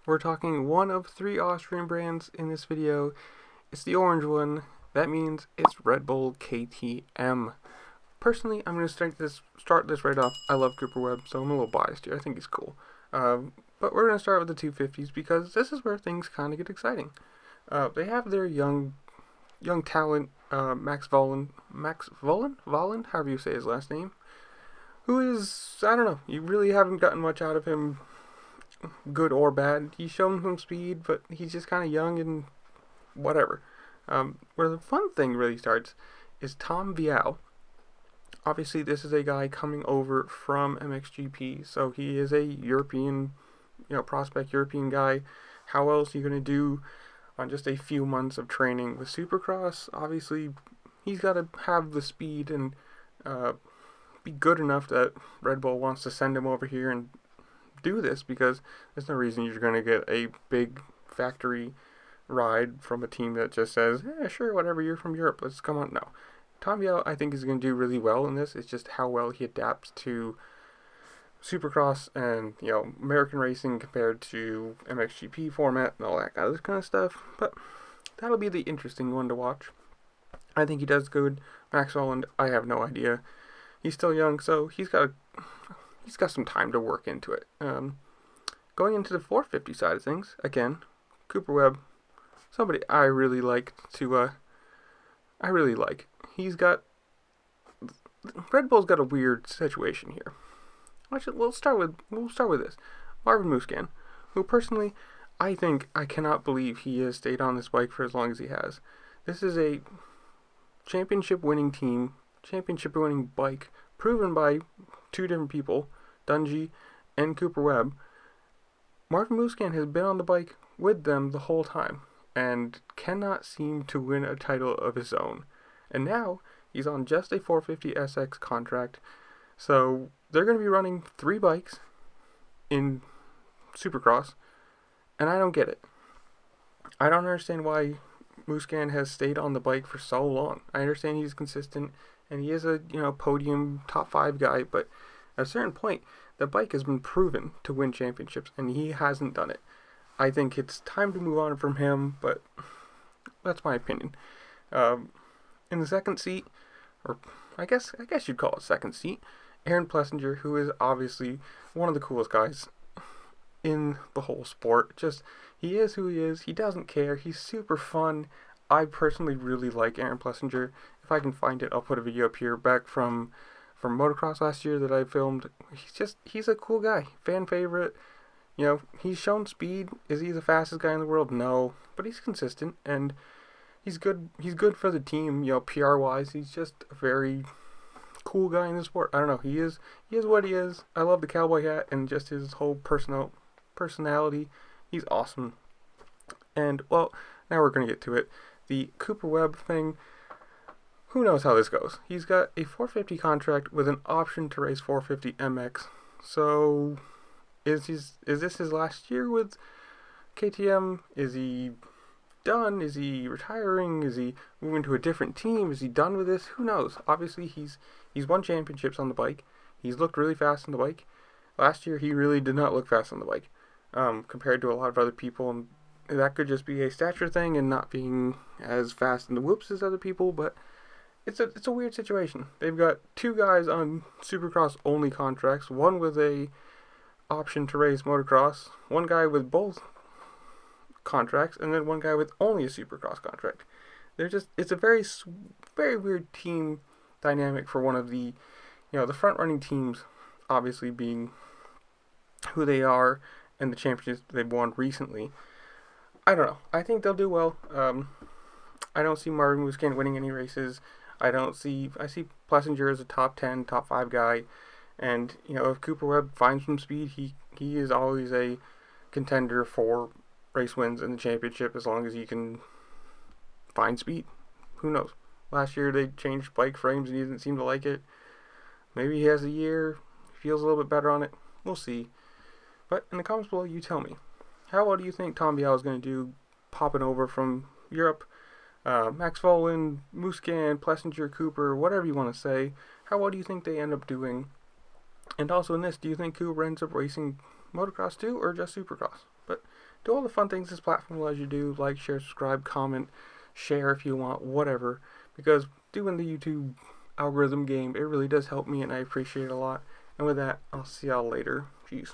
We're talking one of three Austrian brands in this video. It's the orange one. That means it's Redbull KTM. Personally, I'm going to start this right off. I love Cooper Webb, so I'm a little biased here. I think he's cool. But we're going to start with the 250s because this is where things kind of get exciting. They have their young talent, Max Volland, however you say his last name, who is, I don't know, you really haven't gotten much out of him, good or bad. He's shown some speed, but he's just kind of young and whatever. Where the fun thing really starts is Tom Vial. Obviously, this is a guy coming over from MXGP, so he is a European, prospect European guy. How else are you going to do on just a few months of training with Supercross? Obviously, he's got to have the speed and be good enough that Red Bull wants to send him over here and do this, because there's no reason you're going to get a big factory ride from a team that just says, yeah, sure, whatever, you're from Europe, let's come on. No. Tom Vial, I think, is going to do really well in this. It's just how well he adapts to Supercross and, American racing compared to MXGP format and all that kind of stuff. But that'll be the interesting one to watch. I think he does good. Max Volland, I have no idea. He's still young, so he's got some time to work into it. Going into the 450 side of things, again, Cooper Webb, somebody I really like. Red Bull's got a weird situation here. Actually, we'll start with this. Marvin Musquin, who personally, I cannot believe he has stayed on this bike for as long as he has. This is a championship winning team, championship winning bike, proven by two different people, Dungey and Cooper Webb. Marvin Musquin has been on the bike with them the whole time and cannot seem to win a title of his own. And now he's on just a 450 SX contract. So they're going to be running 3 bikes in Supercross, and I don't get it. I don't understand why Musquin has stayed on the bike for so long. I understand he's consistent and he is a podium top 5 guy, but at a certain point, the bike has been proven to win championships, and he hasn't done it. I think it's time to move on from him, but that's my opinion. In the second seat, or I guess you'd call it second seat, Aaron Plessinger, who is obviously one of the coolest guys in the whole sport. Just, he is who he is. He doesn't care. He's super fun. I personally really like Aaron Plessinger. If I can find it, I'll put a video up here back from motocross last year that I filmed. He's a cool guy. Fan favorite. He's shown speed. Is he the fastest guy in the world? No. But he's consistent, and he's good. He's good for the team, PR-wise. He's just a very cool guy in the sport. I don't know. He is what he is. I love the cowboy hat and just his whole personality. He's awesome. And, well, now we're going to get to it. The Cooper Webb thing, who knows how this goes? He's got a 450 contract with an option to race 450 MX. So, is this his last year with KTM? Is he done? Is he retiring? Is he moving to a different team? Is he done with this? Who knows? Obviously, he's won championships on the bike. He's looked really fast on the bike. Last year, he really did not look fast on the bike, compared to a lot of other people. And that could just be a stature thing and not being as fast in the whoops as other people. But it's a weird situation. They've got 2 guys on Supercross only contracts. One with a option to race motocross. One guy with both contracts, and then one guy with only a Supercross contract. It's a very, very weird team dynamic for one of the, the front running teams, obviously being who they are and the championships they've won recently. I don't know. I think they'll do well. I don't see Marvin Musquin winning any races. I see Plessinger as a top 10, top 5 guy. And, if Cooper Webb finds some speed, he is always a contender for race wins in the championship as long as he can find speed. Who knows? Last year they changed bike frames and he didn't seem to like it. Maybe he has a year, feels a little bit better on it. We'll see. But in the comments below, you tell me. How well do you think Tom Vial is going to do popping over from Europe? Max Volland, Musquin, Plessinger, Cooper, whatever you want to say. How well do you think they end up doing? And also in this, do you think Cooper ends up racing motocross too, or just supercross? But do all the fun things this platform allows you to do, like, share, subscribe, comment, share if you want, whatever, because doing the YouTube algorithm game, it really does help me, and I appreciate it a lot. And with that, I'll see y'all later. Peace.